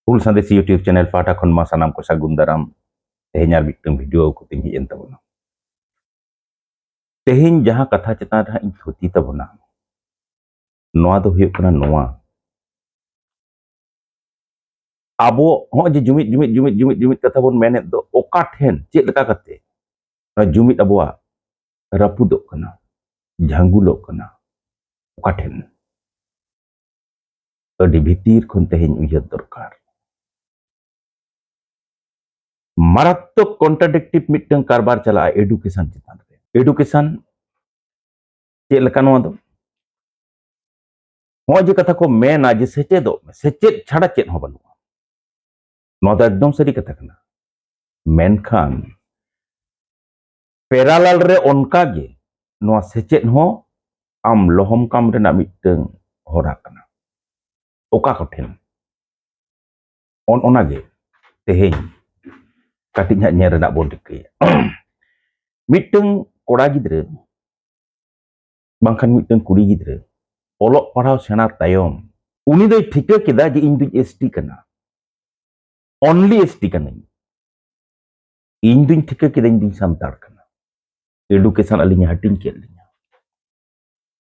Full Sandes YouTube channel Fata khon ma sanam ko sagun daram tehenya miteng video ko ting hien tabona. Teheny jaha katha chetan ra ing thuti tabona. Noa do huyuk kana noa. Abo ho je jumit katha bon menet do oka then chet leka kate. Jumit aboa rapudok kana. Jhanggulok kana. Oka then. Adi bhitir khon teheny uyhar dorkar. Marattok contradictive miteng karbar chala education chetan re. Education chet leka noa do हो जे कथा को मेना जे सेचेदो सेचेद छाड़ा चेद हो बनुआ no दा एकदम सरी कथा कना मेनखान पैरालाल रे ओनका गे नो सेचेद हो आम लोहम काम रे ना मिटeng होरा कना ओका कठेन ओना गे तेहेኝ काटिñ हा ñe renak bon dikey मिटeng कोड़ा गिद्रे bangkhan मिटeng कुड़ी गिद्रे olok parhaw sena tayom uni doy thika keda je ing duñ ST kana only ST kana ing duñ thika keda ing duñ santar kana education alinya hating ke alinya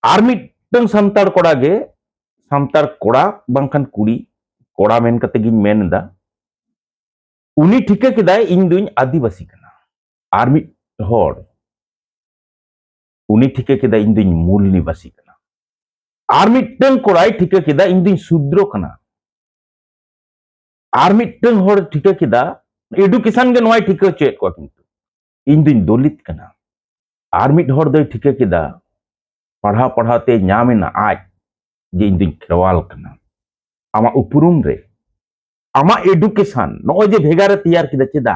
ar miteng santar koda ge santar koda bangkhan kuri koda men kate giñ men da uni thika keda ing duñ adivasi kana ar mit hor uni thika keda ing duñ mul nibasi kana আর meeting কোড়াই ঠিকা কিদা ইং দুই শূদ্র কানা আর meeting হর ঠিকা কিদা education গে নয় ঠিকা check কো কিন্তু ইং দুই দলিত কানা আর মিট হর দই ঠিকা কিদা পড়াতে ᱧᱟᱢᱮᱱᱟ আজ যে ইং দুই খেরওয়াল কানা আমা উপরুম রে আমা এডুকেশন নয় যে ভেগারে তৈয়ার কিদা চেদা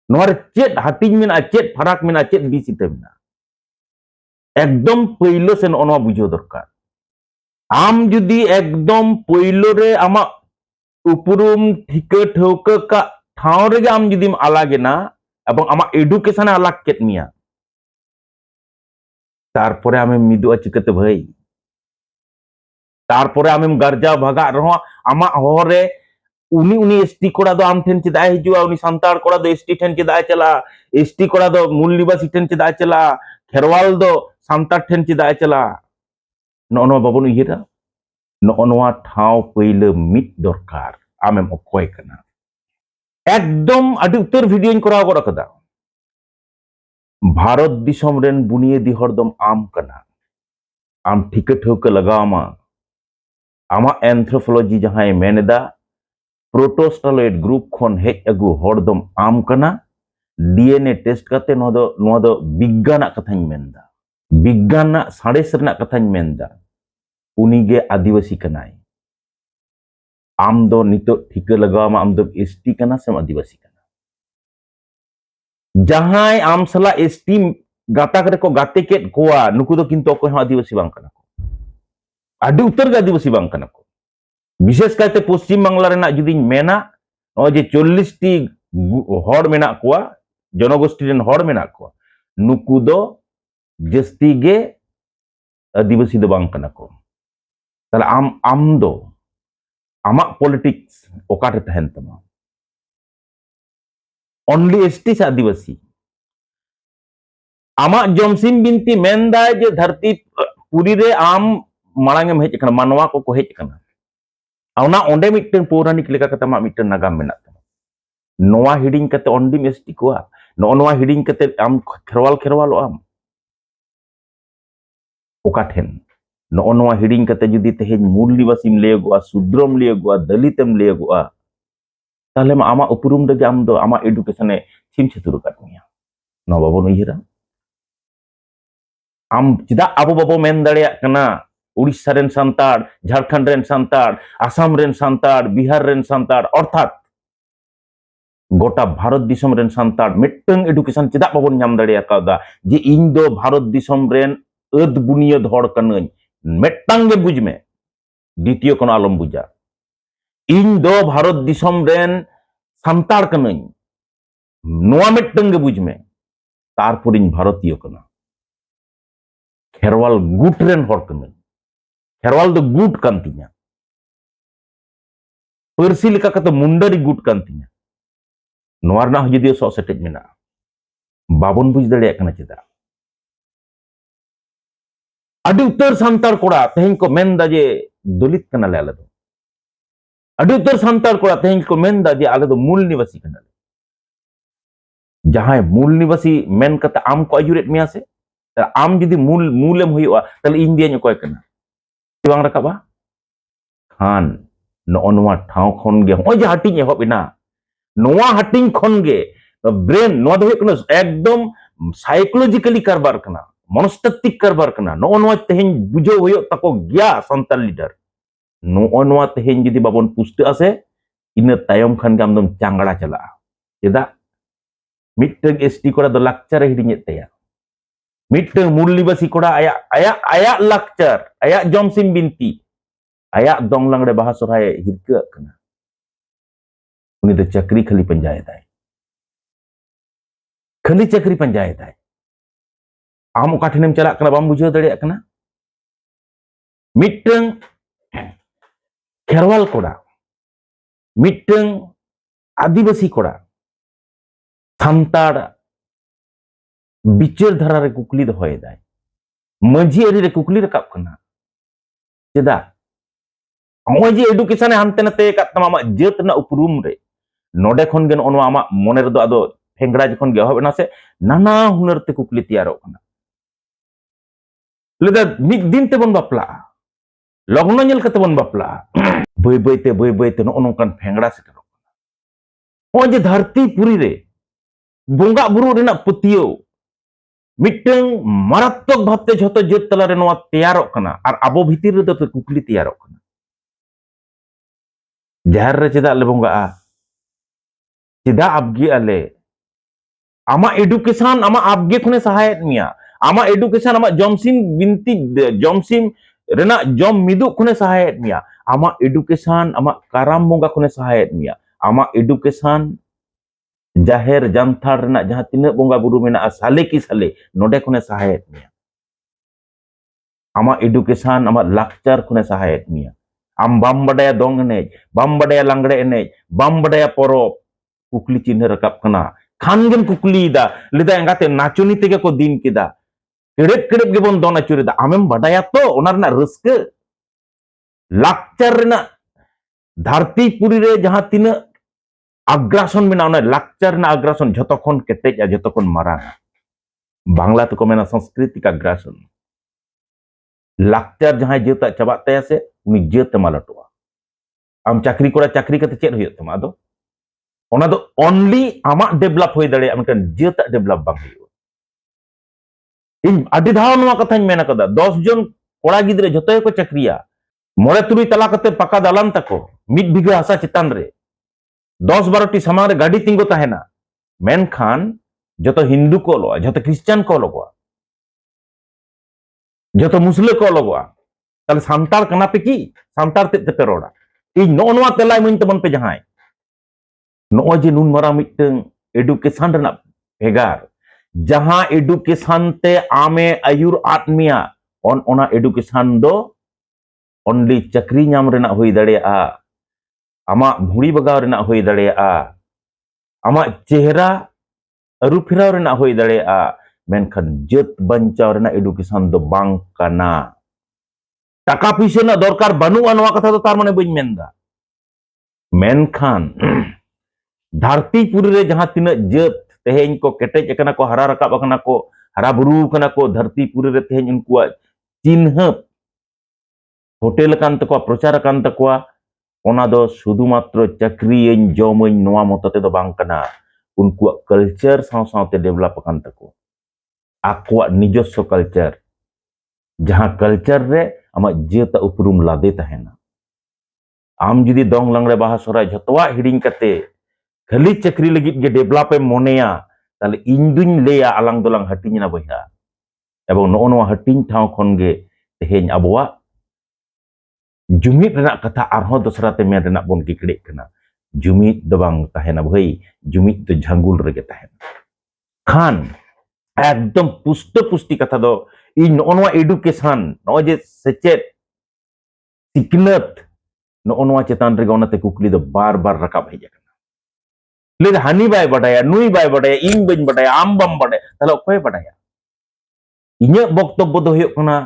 নরে চেত হাতিং মেনা চেত ফারাক মেনা চেত বিসিতে মেনা একদম পইলো সেন অনवा বুঝো দরকার आम जुदी एकदम पहलो रे आमा उपरुम ठिका ठौका का ठाव रे आम जुदी आलागे ना एबं आमा एडुकेशन आलाग केत मिया तारपरे आमे मिदुआ चिकते भाई तारपरे आमे गार्जा भागा रहो आमा होरे उनी एसटी कोड़ा दो आम ठेन चिदाय हिजुआ उनी संतार कोड़ा दो एसटी ठेन चिदाय चला एसटी कोड़ा दो मूल निवासी ठेन चिदाय चला खेरवाल दो संतार ठेन चिदाय चला नो बाबन उयहरा नोआ ठाव पहले मिट दरकार आमेम अकय कना एकदम अति उत्तर वीडियो कराव गड़ कदा भारत दिसम रेन बुनियादी हरदम आम कना आम ठिका ठौका लगामा आमा एंथ्रोपोलॉजी जहां मेनेदा प्रोटोस्टालॉइड ग्रुप खन हेज अगु हरदम आम कना डीएनए टेस्ट करते नो दो विज्ञान कथाñ मेनदा विज्ञान साड़ेस रना कथाñ मेनदा उनीगे आदिवासी कनाय आम दो नितो ठिका लगामा आम दो एसटी कना सेम आदिवासी कना जहां आम सला एसटी गाता करे को गाते केट कोआ नुकु दो किंतु को आदिवासी बांग कना को आदि उत्तर आदिवासी बांग कना को विशेष करते पश्चिम बांग्ला रेना जुदी मेना ओ जे 40 टी हड़ मेना कोआ जनगोष्ठी रेन हड़ मेना कोआ नुकु दो जस्ती गे आदिवासी दो बांग कना को ताले आम दो आमा पॉलिटिक्स ओकाटे तहन तमा ओनली एसटी से आदिवासी आमा जमसिम बिनती मेनदा जे धरती पुरी रे आम मांगे हेज कना मानवा को हेज कना औना ओंडे मिटन पौराणिक लेका कता मा मिटन नागाम मेना तमा नोआ हिडिंग कते ओंडी एसटी कोआ नोआ हिडिंग कते आम खेरवाल आम ओकाठेन नोआ हिडिंग कते जुदी तेहेज मूल निवासीम लेगोआ शूद्रम लेगोआ दलितम लेगोआ ताहले मा आमा उपरुम दगे आम दो आमा एडुकेशन छिम छतुर काटमिया नो बाबन उयहरा आम चिदा आबो बाबो मेन दाड़िया कना उड़ीसा रेन सांताड़ झारखंड रेन सांताड़ आसाम रेन सांताड़ बिहार रेन सांताड़ अर्थात गोटा भारत दिसम रेन सांताड़ मिटंग एडुकेशन चिदा बाबन नाम दाड़िया कादा जे इन दो भारत दिसम रेन अद बुनियाद हड़ कनाई मेटंगे बुझमे द्वितीय कोनो आलम बुझा इन दो भारत दिसम रेन सांताड़ कनाई नोआ मेटंगे बुझमे तारपर इन भारतीय कना खेरवाल गुट रेन हड़ कनाई खेरवाल दो गुट कान तिया पर्सी लेका कते मुंडरी गुट कान तिnya नोआ रना जुदी सो सेटेज मेना बाबन बुझ दड़े कना चेदा अडी उत्तर सांतार कोड़ा तेहन को मेनदा जे दलित कना ले आले दो अडी उत्तर सांतार कोड़ा तेहन को मेनदा जे आले दो मूल निवासी कना जहां मूल निवासी मेन कते आम को अजुरेट मिया से आम जुदी मूलेम हुआ तले इन दिया कोय कना बांग रकाबा खान नोआ ठाव खन गे होय जे हटिंग एहबेना नोआ हटिंग खन गे ब्रेन नोआ दो हुकना एकदम साइकोलॉजिकली कारबार कना मनस्तात्विक कारबार कना नोआ तेहन बुझो हुयो तको गया संताल लीडर नोआ तेहन जुदी बाबन पुष्ट आसे इन तायम खान गे आमदम चांगड़ा चला चेदा मिटंग एसटी कोड़ा दो लाक्चर हिडिंग एतया मिटंग मूल निवासी कोड़ा आया आया आया लाक्चर आया जमसिम बिनती आया दong langre बाहा सोराय हिरका कना उनी दो चक्री खाली पंजाय दाय खाली चक्री पंजाय दाय आम ओका ठेनेम चला कना बाम बुझाव दड़े कना मिटंग खेरवाल कोड़ा मिटंग आदिवासी कोड़ा सांताड़ बिचार धारा रे कुकली दोहय दाय मंझी अरी रे कुकली रकाब कना चेदा होय जे एडुकेशन हानते नते का तमा जेत ना उपरूम रे नोडे खन गे नो आमा मने रे दो आदो फेंगड़ा जखन गे हबेना से नाना हुनर ते कुकली तैयारो कना लेदा मिद दिन ते बन बापला लग्न नेल कते बन बापला बय बयते नो नोंकान फेंगड़ा सेटरो होय जे धरती पुरी रे बोंगा बुरु रेना पतियो मिटंग मारात्मक भावते झोतो जेत तला रे नोआ तैयारो कना आर आबो भीतिर रे दो कुकली तैयारो कना जहर रे चेदा ले बोंगा चेदा आबगे आले आमा एडुकेशन आमा आबगे खुने सहायत मिया आमा एडुकेशन आमा जमसिम बिनती जमसिम रेना जम मिदु खुने सहायत मिया आमा एडुकेशन आमा काराम बोंगा खुने सहायत मिया आमा एडुकेशन जाहेर जानथार रेना जहां तिना बोंगा बुरु मेना साले की साले नोडे खुने सहायत मिया आमा एडुकेशन आमा लाक्चर खुने सहायत मिया आम बाम बडाया दong एनेज बाम बडाया लांगड़े एनेज बाम बडाया परब कुकली चिन्ह रकाब कना खान गेम कुकली दा लेदा एंगाते नाचुनी तेगे को दिन किदा केड़ेब केड़ेब गेबन दोन अचुरेदा आमेम बडाया तो ओना रेना रस्के लाक्चर रेना धरती पुरी रे जहां तिना अग्रासन में ना लाक्चर ना अग्रासन झतखन केटेज झतखन मारांग बांग्ला तो को मेना सांस्कृतिक अग्रासन लाक्चर जहां जेता चबात तया से उनी जेत मालटवा आम चाकरी कोड़ा चाकरी कते चेद होय तमा दो ओना दो ओनली आमा डेवलप होय दड़े आमकन जेता डेवलप बांग होय इन अडी धाव नवा कथाñ मेना कदा 10 जन कोड़ा गिदरे झतो को चाकरिया मोरे तुरी तला कते पका दालान तको मिड बिघा हसा चितान रे 10-12 सामान गाड़ी तिंगो तहेना मेनखान जतो हिंदू को लो जतो क्रिश्चियन को लोगवा जतो मुस्लिम को लोगवा ताले सांतार कना पे की सांतार ते पे रोड़ा इ नोनवा तेलाय मन तबन पे जहां नो जे नुन मरा मिटंग एडुकेशन रना भेगार जहां एडुकेशन ते आमे आयुर आत्मिया on ona education do only चक्री नाम रेना होई दड़ेया आमा भूड़ी बगाव रेना होई दड़ेया आमा चेहरा अरु फिराव रेना होई दड़ेया मेनखान जत बंचाव रेना एडुकेशन दो बांग काना टाका पैसा ना दरकार बानुआ नवा कथा दो तार माने बइन मेनदा मेनखान धरती पुरी रे जहां तिना जत तेहेन को केटेज कना को हरा रकाब कना को हरा बुरु कना को धरती पुरी रे तेहेन उनकुआ चिन्ह होटल कान तको प्रचार कान तको ओना दो शुधुमात्र चाकरी जमन नोआ मतते दो बांग कना उनकुआ कल्चर साव सावते डेवलप कान तको आकुआ निजस्व कल्चर जहां कल्चर रे आमा जेता उपरुम लादे तहेना आम जुदी दong langre बाहा सोराय झतवा हिडिंग कते खाली चाकरी लगित गे डेवलप मोनेया ताले इन दुन लेया आलांग दोलांग हटिंग ना बहिया एबं नो नो हटिंग ठाव खन गे तेहेन अबवा जुमित रेना कथा आरहों दोसरा ते मेन रेना बोन किकड़े कना जुमित दो बांग तहेना भाई जुमित तो झांगुल रेगे तहेना खान एकदम पुष्ट पुष्टि कथा दो इन नो एडुकेशन नो जे सेचेत सिकनत ᱱᱚᱜᱼᱚ ᱱᱚᱣᱟ ᱪᱮᱛᱟᱱ ᱨᱮᱜᱮ ᱚᱱᱟᱛᱮ ᱠᱩᱠᱞि ᱫᱚ ᱵᱟᱨ ᱵᱟᱨ ᱨᱟᱠᱟᱵ ᱦᱮᱡ ᱟᱠᱟᱱᱟ ᱞᱟᱹᱭ ᱦᱟᱹᱱᱤ ᱵᱟᱭ ᱵᱟᱰᱟᱭᱟ ᱱᱩᱭ ᱵᱟᱭ ᱵᱟᱰᱟᱭᱟ ᱤᱧ ᱵᱟᱹᱧ ᱵᱟᱰᱟᱭᱟ ᱟᱢ ᱵᱟᱢ ᱵᱟᱰᱟᱭᱟ ᱛᱟᱦᱞᱮ ᱚᱠᱚᱭ ᱵᱟᱰᱟᱭᱟ ᱤᱧᱟᱹᱜ ᱵᱚᱠᱛᱚᱵᱵᱚ ᱫᱚ ᱦᱩᱭᱩᱜ ᱠᱟᱱᱟ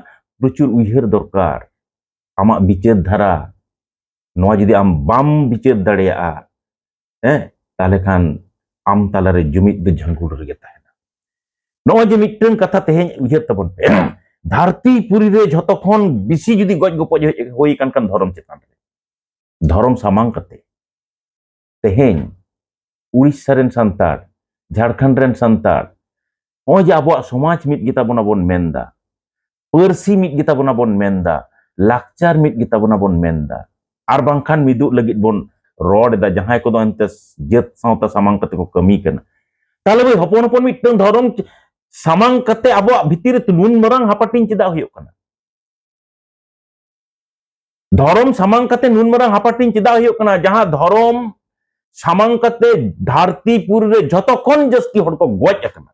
ᱯᱨᱚᱪᱩᱨ ᱩᱭᱦᱟᱹᱨ ᱫᱚᱨᱠᱟর ᱟᱢᱟᱜ ᱵᱤᱪᱟᱹᱨ ধারা ᱱᱚᱣᱟ ᱡᱩᱫᱤ ᱟᱢ ᱵᱟᱢ ᱵᱤᱪᱟᱹᱨ ᱫᱟᱲᱮᱭᱟᱜᱼᱟ তাহলে খান আম তালারে জুমিত ᱫᱚ ঝাঙ্কুড় ᱨᱮᱜᱮ ᱛᱟᱦᱮᱱᱟ ᱱᱚᱜᱼᱚᱭ ᱡᱮ ᱢᱤᱫᱴᱟᱝ ᱠᱟᱛᱷᱟ ᱛᱮᱦᱮᱧ ᱩᱭᱦᱟᱹᱨ ᱛᱟᱵᱚᱱ ᱯᱮ ᱫᱷᱟᱹᱨᱛᱤ ᱯᱩᱨᱤ ᱨᱮ ᱡᱷᱚᱛᱚ ᱠᱷᱚᱱ ᱵᱤᱥᱤ ᱡᱩᱫᱤ ᱜᱚᱡ ᱜᱚᱯᱚᱡ ᱦᱩᱭ ᱟᱠᱟᱱ ᱠᱷᱟᱱ ᱫᱷᱚᱨᱚᱢ ᱪᱮᱛᱟᱱ ᱨᱮ ᱫᱷᱚᱨᱚᱢ ᱥᱟᱢᱟᱝ ᱠᱟᱛᱮ ᱛᱮᱦᱮᱧ উড়িষ্যা ᱨᱮᱱ ᱥᱟᱱᱛᱟᱲ ঝাড়খণ্ড ᱨᱮᱱ ᱥᱟᱱᱛᱟᱲ ᱱᱚᱜᱼᱚᱭ ᱡᱮ ᱟᱵᱚᱣᱟᱜ ᱥᱚᱢᱟᱡᱽ ᱢᱤᱫ ᱜᱮᱛᱟᱵᱚᱱᱟ ᱵᱚᱱ ᱢᱮᱱᱫᱟ ᱯᱟᱹᱨᱥᱤ ᱢᱤᱫ ᱜᱮᱛᱟᱵᱚᱱᱟ ᱵᱚᱱ ᱢᱮᱱᱫᱟ ᱞᱟᱠᱪᱟᱨ ᱢᱤᱫ ᱜᱮᱛᱟᱵᱚᱱᱟ ᱵᱚᱱ ᱢᱮᱱᱫᱟ ᱟᱨ ᱵᱟᱝᱠᱷᱟᱱ ᱢᱤᱫᱩᱜ ᱞᱟᱹᱜᱤᱫ ᱵᱚᱱ ᱨᱚᱲ ᱮᱫᱟ ᱡᱟᱦᱟᱸᱭ ᱠᱚᱫᱚ ᱮᱱᱛᱮ ᱡᱟᱹᱛ ᱥᱟᱶᱛᱟ ᱥᱟᱢᱟᱝ ᱠᱟᱛᱮ ᱠᱚ ᱠᱟᱹᱢᱤ ᱠᱟᱱᱟ তাহলে ওই হপন হপন মিটটাং ধরম সামাং কাতে আবো ভিতরে নুন মারাং হাপাটিং চেদা হুয়ুগ কানা ধরম সামাং কাতে নুন মারাং হাপাটিং চেদা হুয়ুগ কানা যাহা ধরম সামাং কাতে ধরতিপুর রে যতক্ষণ জাস্তি হড় কো গজ আকানা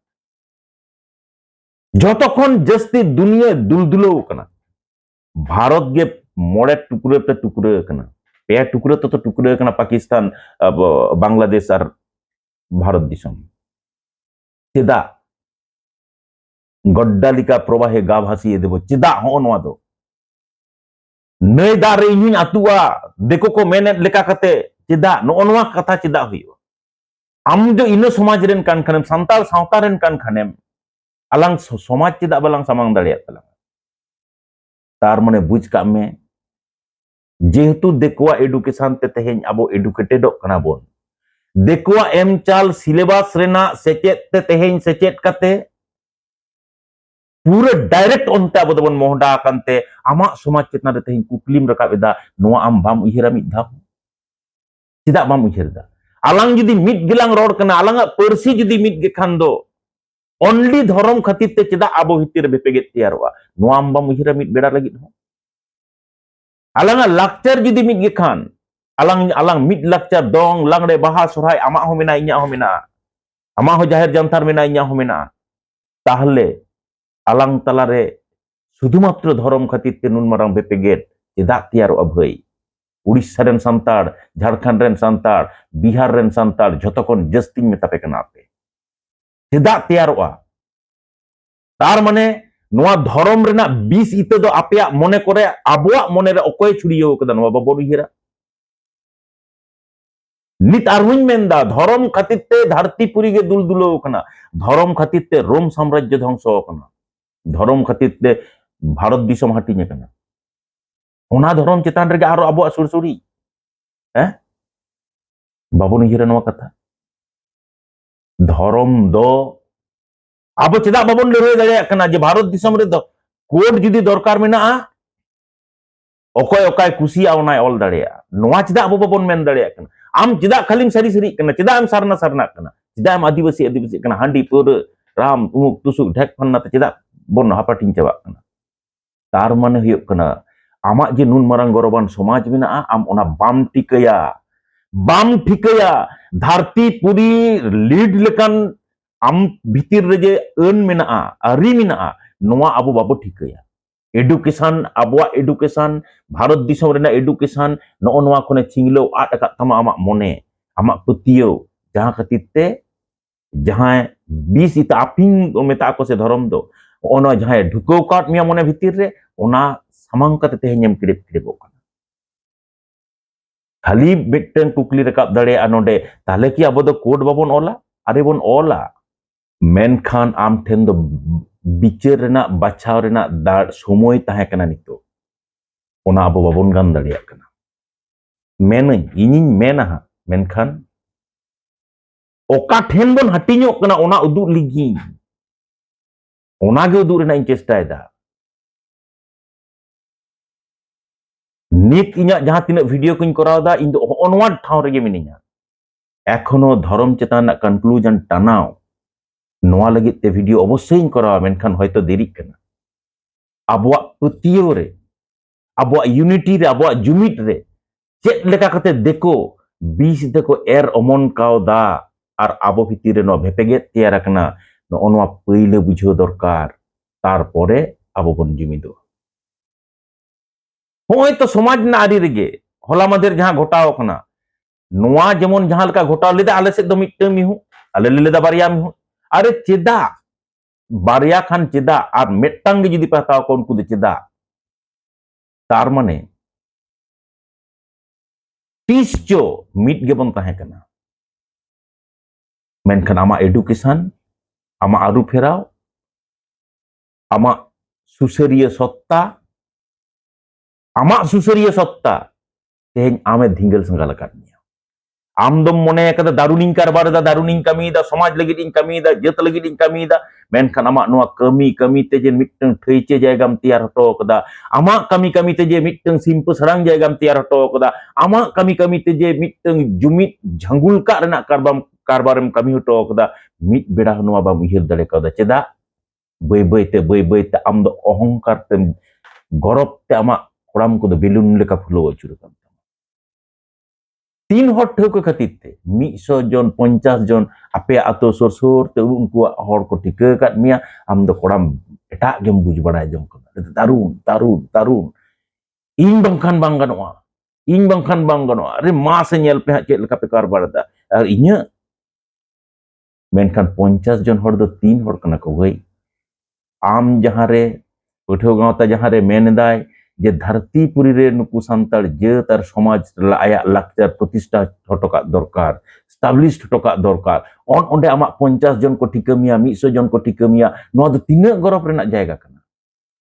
যতক্ষণ জাস্তি দুনিয়া দুলদুলো কানা ভারত গে মোড়ে টুকরোতে টুকরো কানা পে টুকরোতে তো টুকরো কানা পাকিস্তান বাংলাদেশ আর ভারত দিশম চেদা গড্ডালিকা প্রবাহে গা ভাসিয়ে দেব চেদা হনওয়া দো নই দারে ইনি আতুয়া দেখো কো মেনে লেখা কাতে চেদা নওয়া কথা চেদা হইও আম যে ইনো সমাজ রেন কান খানেম সান্তাল সাঁওতা রেন কান খানেম আলাং সমাজ চেদা বালাং সামাং দাঁড়িয়ে তালাং তার মানে বুঝ কাগ মে যেহেতু দেখোয়া এডুকেশন তে তেহেñ আবো এডুকেটেডক কানা বন দেখোয়া এম চাল সিলেবাস রেনা সেচেত তে তেহেñ সেচেত কাতে पूरे direct onte abo dobon mohda akante ama somaj chetna re tehin kuklim rakab eda noa am bam uihera mid dham tidak bam uihera da alang judi mid gilang rod kana alanga persi judi mid ge khan do only dhorom khatir te cheda abo hitir bepeget tiarwa noa am bam uihera mid beda lagit ho alanga lakchar judi mid ge khan alang mid lakchar dong langre baha sorai ama ho mena inya ho mena ama ho jahir jantar mena inya ho mena tahle alang talare শুধুমাত্র ধরম খাতিরতে নুন মারাং বেপেগেট চেদাক তিয়ার অভয় উড়িষ্যা রেন সান্তাড় ঝাড়খণ্ড রেন সান্তাড় বিহার রেন সান্তাড় যতক্ষণ জাস্তিং মেতাপে কানা আপে চেদাক তিয়ারওয়া তার মানে নোয়া ধরম রেনা বিষ ইতে দো আপেয়া মনে করে আবুয়া মনে রে অকয় ছুড়িয়ে কাদা নোয়া বাবন উইহেরা নিত আরহুইন মেন্দা ধরম খাতিরতে ধরতিপুরি গে দুলদুলো কানা ধরম খাতিরতে রোম সাম্রাজ্য ধ্বংস কানা ধরম খাতিরতে ভারত দিশম হাটিñe kana ona ধরম চেতান রেগে আরো আবো সুরসুরি হ্যাঁ বাবন উইহেরা নোয়া কথা ধরম দো আবো চেদা বাবন লড়াই দাঁড়িয়ে কানা যে ভারত দিশম রে কোড যদি দরকার মেনাআ অকয় অকায় কুসিয়া ওনায় অল দাঁড়িয়ে নোয়া চেদা আবো বাবন মেন দাঁড়িয়ে কানা আম চেদা খালিম সারি সারি কানা চেদা আম সারনা সারনা কানা চেদা আম আদিবাসী আদিবাসী কানা হান্ডি পুর রাম উমুক তুসুক ঢেক ফান্নাতে চেদা বন হাপাটিং চাবাক কানা তার মানে হুয়ুগ কানা আমা যে নুন মারাং গরবান সমাজ মেনাআ আম ওনা বাম ঠিকaya ধরতি পুরি লিড লেকান আম ভিতির রে যে আন মেনাআ আরি মেনাআ নোয়া আবো বাবো ঠিকaya education আবুয়া education Bharat Disham রেনা education নোয়া কোনে চিংলো আট আকাত তামা আমা মনে আমা পতিও যাহা খাতিরতে যাহায় বিষ ইতা আপিং মেতা কো সে ধরম দো ওনা যাহায় ঢুকো কাট মিয়া মনে ভিতির রে ওনা সামাং কাতে তেহেñem কিড়েপ কিড়েপক কানা খালি মিটটেন কুকলি রাকাব দাঁড়িয়ে নোডে তাহলে কি আবো দো কোড বাবন ওলা আরে বন ওলা মেনখান আম ঠেন দো বিচার রেনা বাছাও রেনা সময় তাহে কানা নিতো ওনা আবো বাবন গান দাঁড়িয়ে কানা মেনাই ইনিñ মেনা হা মেনখান ওকা ঠেন বন হাটিñok কানা ওনা উদুগ লিগি ওনাগে উদুগ রেনা ইñ চেষ্টায়দা নিত ইñাᱜ যাহা তিনাᱜ ভিডিও কোñ করাওদা ইñ দো অনওয়া ঠাও রেগে মিনিña এখনো ধরম চেতান না কনক্লুশন টানাও নোয়া লাগিত তে ভিডিও অবশ্যই করাওয়া মেনখান হয়তো দেরিক কানা আবুয়া পতিও রে আবুয়া ইউনিটি রে আবুয়া জুমিট রে চেত লেকা কাতে দেখো বিষ দেখো এর অমন কাওদা আর আবো ভিতিরে নো ভেপেগে তেয়ার কানা নোয়া পইলে বুঝো দরকার তারপরে আবো বন জুমিদো হয়তো সমাজ না আরি রেগে होला मधेर जहां घोटाव कना नोआ जेमन जहां लका घोटाव लेदा आले से दो मिट्टन मिहु आले लेदा बारिया मिहु अरे चेदा बारिया खान चेदा और मिट्टन जुदी पे हताव को उनको चेदा तार माने तीस चो मिट गेबन ताहे कना मेनखान आमा एडुकेशन आमा आरु फेराव आमा सुसरिय सत्ता तेज आमे धिंगल संगाल काटनिया आम दम मने कदा दारुनिन कारबारदा दारुनिन कमीदा समाज लगिदिन कमीदा जत लगिदिन कमीदा मेनखान आमा नोआ कमी ते जे मिट्टन थैचे जायगाम तैयार हटो कदा आमा कमी ते जे मिट्टन सिंप सरंग जायगाम तैयार हटो कदा आमा कमी ते जे मिट्टन जुमित झंगुल का रेना कारबारम कमी हटो कदा मिट बेड़ा नोआ बाम उहिर दड़े कदा चेदा बय बयते आम दो अहंकार ते गौरव ते आमा कोड़ाम को बेलुन लेका फुलो अचुर कान तीन हर ठेके खातिर ते 100 जन 50 जन आपे आतो सोर सोर ते उनको हर को टिके काट मिया आम दो कोड़ाम एटा गेम बुझ बड़ाय जम कदा दारुन इन बंखान बांग गनोआ अरे मा से नेल पे चेद लका पे कारबारदा और इन्या मेनखान 50 जन हर दो तीन हर कना को गई आम जहां रे पठो गावता जहां रे मेनदाय जे धरतीपुरी रे नुकु सांतार जेत और समाज आया लाक्चर प्रतिष्ठा हटोका दरकार स्टाब्लिश हटोका दरकार ओंडे आमा 50 जन को ठिकामिया 100 जन को ठिकामिया नोआ दो तिना गौरव रेना जायगा कना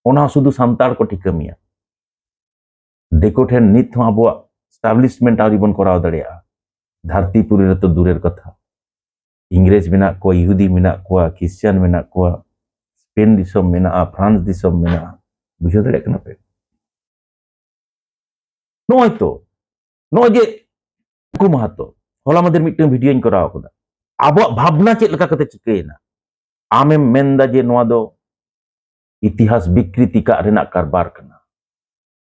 ओना शुधु सांतार को ठिकामिया देखो ठेन नित हो आबो स्टाब्लिशमेंट आदि बन कराव दड़िया धरतीपुरी रे तो दूरेर कथा इंग्रेज मेना को यहूदी मेना को क्रिश्चियन मेना को स्पेन दिसम मेना फ्रांस दिसम मेना बुझो दड़े कना पे नोय तो नोय जे को महतो होला मधेर मिट्टन वीडियो इन कराव कदा आबो भावना चेद लका कते चिकेना आमे मेनदा जे नोआ दो इतिहास विकृति का रेना कारबार कना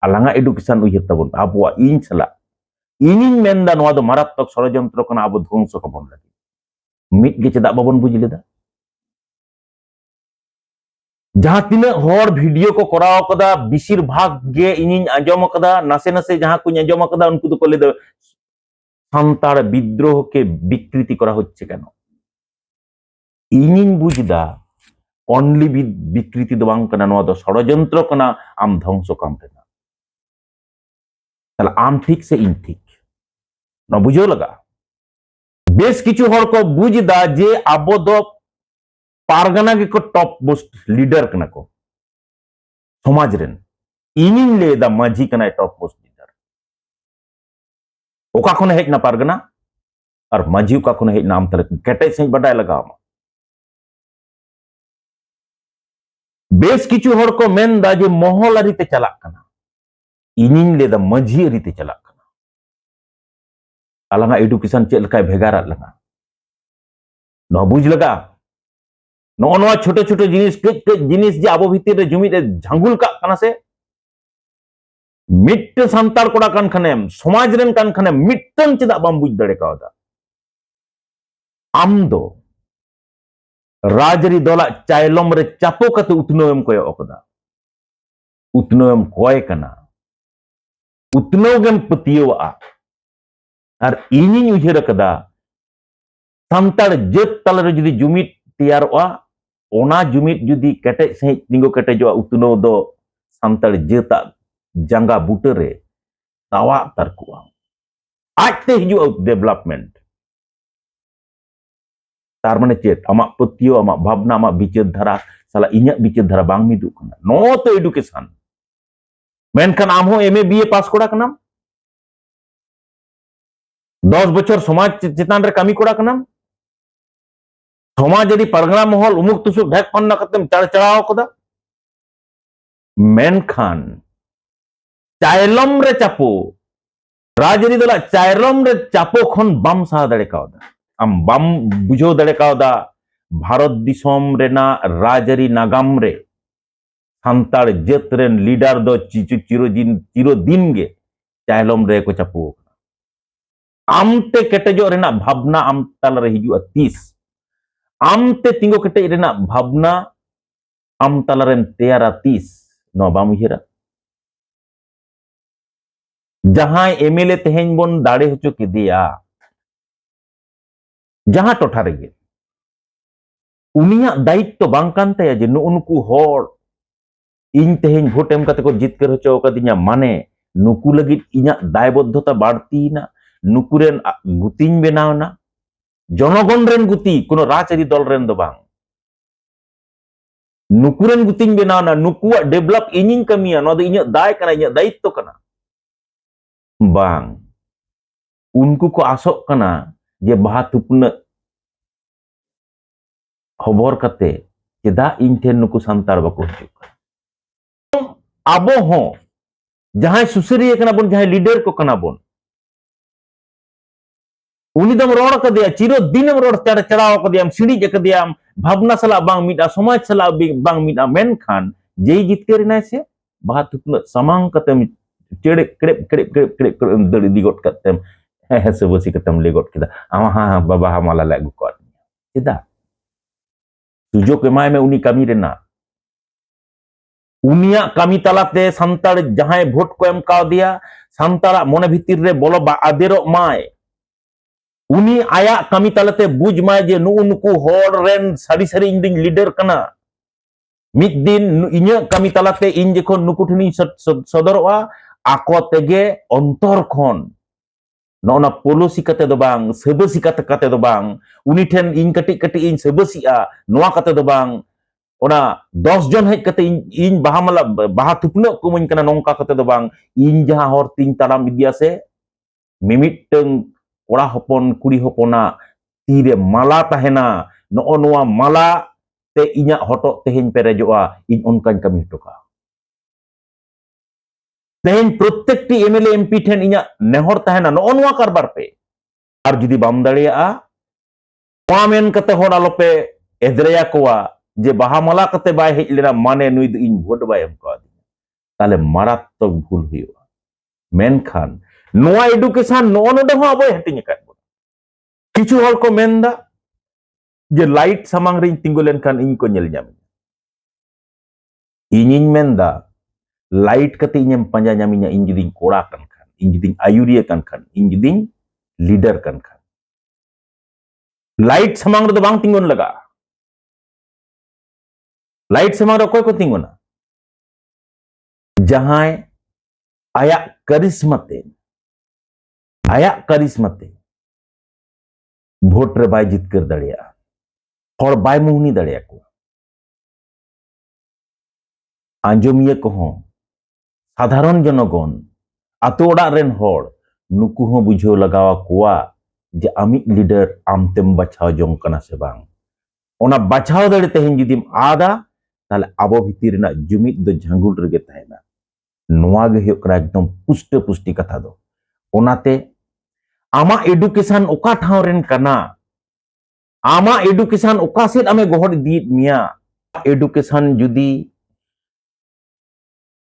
आलांगा एडुकेशन उहिर तबन आबो इन सला इनिन मेनदा नोआ दो मारात्मक षड़यंत्र कना आबो ध्वंस कबन लगी मिट गे चेदा बाबन बुझ लेदा जहां तीना हर वीडियो को कराव कदा बिसिर भाग गे इनिन आंजम कदा नासे जहां को आंजम कदा उनको तो कोले सांतार विद्रोह के विकृति करा होच्छे केन इनिन बुझदा ओनली विकृति दो बांग कना नोआ दो षड़यंत्र कना आम ध्वंस काम रेना ताहले आम ठीक से इन ठीक ना बुझो लगा बेस किछु हर को बुझदा जे आबो दो पारगाना के को टॉप मोस्ट लीडर कना को समाज रेन इनिन लेदा माझी कना टॉप मोस्ट लीडर ओका खने हेजना पारगाना और माझी ओका खने हेजना आम तले केटे से बडाय लगाव बेस किछु हर को मेनदा जे मोहलारी ते चलाक कना इनिन लेदा माझी रीते चलाक कना आलांगा एडुकेशन चेद लकाय भेगारा लगा न बुझ लगा नोआ छोटे छोटे जिनिस जे आबो भीतर रे जुमित झांगुल का कना से मिट्ट सांतार कोड़ा कान खनेम समाज रेन कान खनेम मिट्टन चेदा बाम बुझ दड़े कावदा आम दो राजरी दोला चायलम रे चापो कते उतनोएम कोय ओकदा उतनोएम कोय कना उतनोगेम पतियोआ और इनिन उहिर कदा सांतार जेत तलरे जुदी जुमित तैयारोआ ओना जुमित जुदी केटे सही तिंगो केटेजोआ उतनो दो सांतार जेता जंगा बुटरे तावा तरकुआ आजते हिजुआ डेवलपमेंट तार माने चेत आमा पतियो आमा भावना आमा विचार धारा साला इन्या विचार धारा बांग मिदु कना नो तो एडुकेशन मेनखान आम हो एमए बीए पास कोड़ा कना 10 बछर समाज चेतान रे कामी कोड़ा कना समाज परगना महल उमुक तुसुक ढेक पन्ना कतेम चढ़ाव कदा मेनखान चायलम रे चापो राजरी दला चायलम रे चापो खन बाम सा दड़े कावदा आम बाम बुझो दड़े कावदा भारत दिसोम रेना राजरी नागाम रे सांतार जेत रेन लीडर दो चिरोदिन गे चायलम रे को चापो आमते केटेजो रेना भावना आम ताल रे हिजुआ 30 आमते तिंगो केटे रेना भावना आम तालारेन तेयारा 30 नो बाम उहिरा जहां एमएलए तेहेन बन दाड़े होचो केदिया जहां टोठा रेगे उनिया दायित्व बांग कान ताया जे नुकु होड़ इन तेहेन भोट एम कते को जितकर होचो कदिnya माने नुकु लगित इnya दायबद्धता बाड़तीना नुकुरेन गुतिन बेनावना जनगण रेन गुति कोनो राजआरी दल रेन दो बांग नुकुरेन गुतिन बेनावना नुकुआ डेवलप इनिंग कमिया नो दो इnya दाय kana इnya दायित्व kana बांग उनको को आसोक kana जे बाहा तुपना खबर कते चेदा इन ठेन नुकु सांतार बाको हिजुक आबो हो जहां सुसरिया कना बोन जहां लीडर को कना बोन उनी दम रोड कदिया चिरो दिनम रोड चढ़ाव कदियाम सिड़ी कदियाम भावना सला बांग मिटा समाज सला बांग मिटा मेन खान जेई जितके रिनाय से बाहा तुपना समांग कतेम चेड़े कड़ेप कड़ेप कड़ेप कड़ेप दड़ी दिगोट कतेम हे से बसी कतेम लेगोट किदा आमा हा बाबा हा माला लागु को चेदा सुजोग एमाय में उनी कमी रेना उनिया कमी तलाते संताड़ जहां भोट को एम का दिया संताड़ा मोने भितिर रे बोलो बा आदेरो माय उनी आया कमी तलाते बुझ माय जे नुकु होड़ रेन सारी सारी इंदिन लीडर कना मिद दिन इन्या कमी तलाते इन जेखोन नुकु ठिनी सदरवा आको तेगे अंतर खन नोना पोलोसी कते दो बांग सेबसी कते दो बांग उनी ठेन इन कटी कटी इन सेबसिया नोआ कते दो बांग ओना 10 जन हेज कते इन बाहामला बाहा तुपना कुमन कना नोंका कते दो बांग इन जहां हर तीन ताराम इदिया से मिमिटंग कोड़ा हपन कुड़ी हपना तीरे माला तहेना नो नोआ माला ते इnya हटो तेहेन पेरेजोआ इन उनकान कमी हटोका तेहेन प्रत्येकटी एमएलए एमपी ठेन इnya नेहर तहेना नो नोआ कारबार पे आर जुदी बाम दाड़िया पामेन कते होड़ आलोपे एदरेया कोआ जे बाहामाला कते बाय हेज लेना माने नुई दो इन भोट बाय एम का ताले मारात्मक भूल हुआ मेनखान नोआ एडुकेशन नो नोडे हो अबो हटिंग का किछु हर को मेनदा जे लाइट सामांग रे तिंगुलेन खान इन को नेल जाम इनिन मेनदा लाइट कते इनेम पंजा जामिना इन जुदी कोड़ा कन खान इन जुदी आयुरिया कन खान इन जुदी लीडर कन खान लाइट सामांग रे बांग तिंगुन लगा लाइट सामांग रे कोई को तिंगुना जहां आया करिश्माते भोट रे बाय जितकर दड़िया हर बाय मुहनी दड़िया को आंजमिया को हो साधारण जनगण आतो ओड़ा रेन हर नुकु हो बुझो लगावा कोआ जे आमी लीडर आमतेम बाछाव जोंग कना से बांग ओना बाछाव दड़े तेहेन जुदीम आदा ताले आबो भितिर ना जुमिद दो झांगुल रेगे तहेना नोआ गे हुयो कना एकदम पुष्ट पुष्टि कथा दो ओनाते आमा एडुकेशन ओका ठाव रेन कना आमा एडुकेशन ओका सेट आमे गोहर दी मिया एडुकेशन जुदी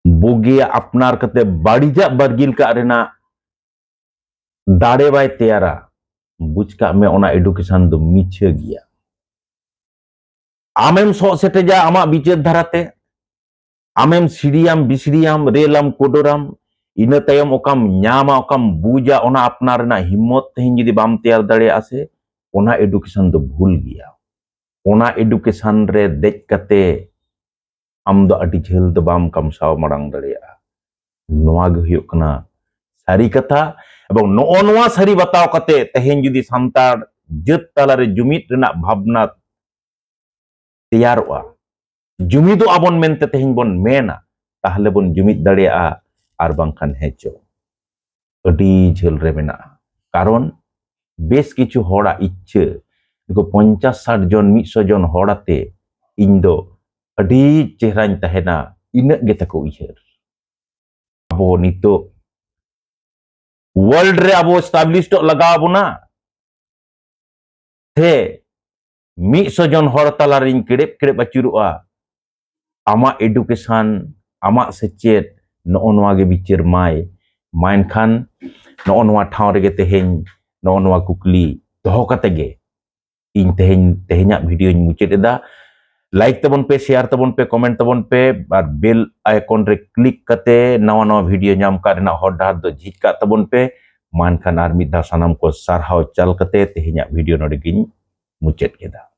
बोगिया अपनार कते बाड़ीजा बरगिल का रेना दाड़े बाय तैयारा बुझ का में ओना एडुकेशन दो मिछे गया आमेम सो सेटेजा आमा बिचेर धाराते आमेम सीढ़ियाम बिसड़ियाम रेलाम कोडोराम इना तायम ओकाम न्यामा ओकाम बुजा ओना अपनार ना हिम्मत तेहिन जुदी बाम तैयार दाड़े आसे ओना एडुकेशन दो भूल गया ओना एडुकेशन रे देख कते आम दो अडी झेल दो बाम कमसाव मरांग दाड़ेया नोआ गे हुयो कना सारी कथा एवं नो नोआ सारी बताव कते तेहिन जुदी सांतार जत तालारे जुमिद रेना भावना तैयारोआ जुमिदो आबन मेनते तेहिन बन मेना ताहले बन जुमिद दाड़ेया आर बांखान हेचो अडी झेल रे मेना कारण बेस किछु होड़ा इच्छा को 50-60 जन 100 जन होड़ाते इन दो अडी चेहरान तहेना इना गे तको उयहर अबो नितो वर्ल्ड रे अबो एस्टाब्लिश्ड लगा बोना थे 100 जन होड़ तालारिन केड़ेप केड़ेप अचुरुआ आमा एडुकेशन आमा सेचेत नो नोआ गे बिचार माइन खान नो नोआ ठाव रेगे तेहेन नो नोआ कुकली दोहो कते गे इन तेहेन तेहेन्या वीडियो मुचाद एदा लाइक तबन पे, शेयर तबन पे, कमेंट तबन पे और बेल आइकन रे क्लिक कते नवा नवा वीडियो नाम का रेना हर डाहर दो झिज का तबन पे मान खान आर मिद धा सानाम को सारहाव चाल कते तेहेᱧᱟᱜ वीडियो नोडे गिन मुचाद केदा।